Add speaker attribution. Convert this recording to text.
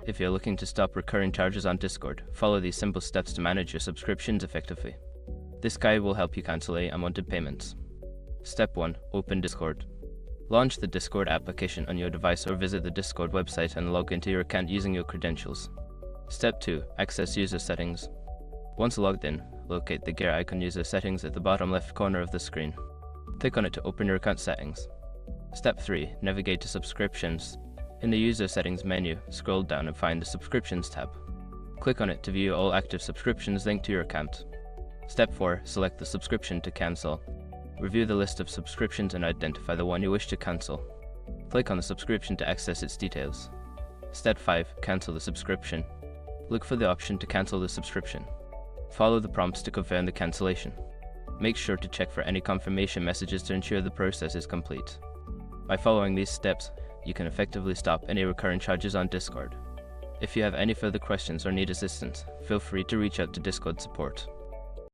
Speaker 1: If you're looking to stop recurring charges on Discord, follow these simple steps to manage your subscriptions effectively. This guide will help you cancel any unwanted payments. Step 1. Open Discord. Launch the Discord application on your device or visit the Discord website and log into your account using your credentials. Step 2. Access user settings. Once logged in, locate the gear icon user settings at the bottom left corner of the screen. Click on it to open your account settings. Step 3. Navigate to subscriptions. In the user settings menu, scroll down and find the subscriptions tab. Click on it to view all active subscriptions linked to your account. Step 4. Select the subscription to cancel. Review the list of subscriptions and identify the one you wish to cancel. Click on the subscription to access its details. Step 5. Cancel the subscription. Look for the option to cancel the subscription. Follow the prompts to confirm the cancellation. Make sure to check for any confirmation messages to ensure the process is complete. By following these steps, you can effectively stop any recurring charges on Discord. If you have any further questions or need assistance, feel free to reach out to Discord support.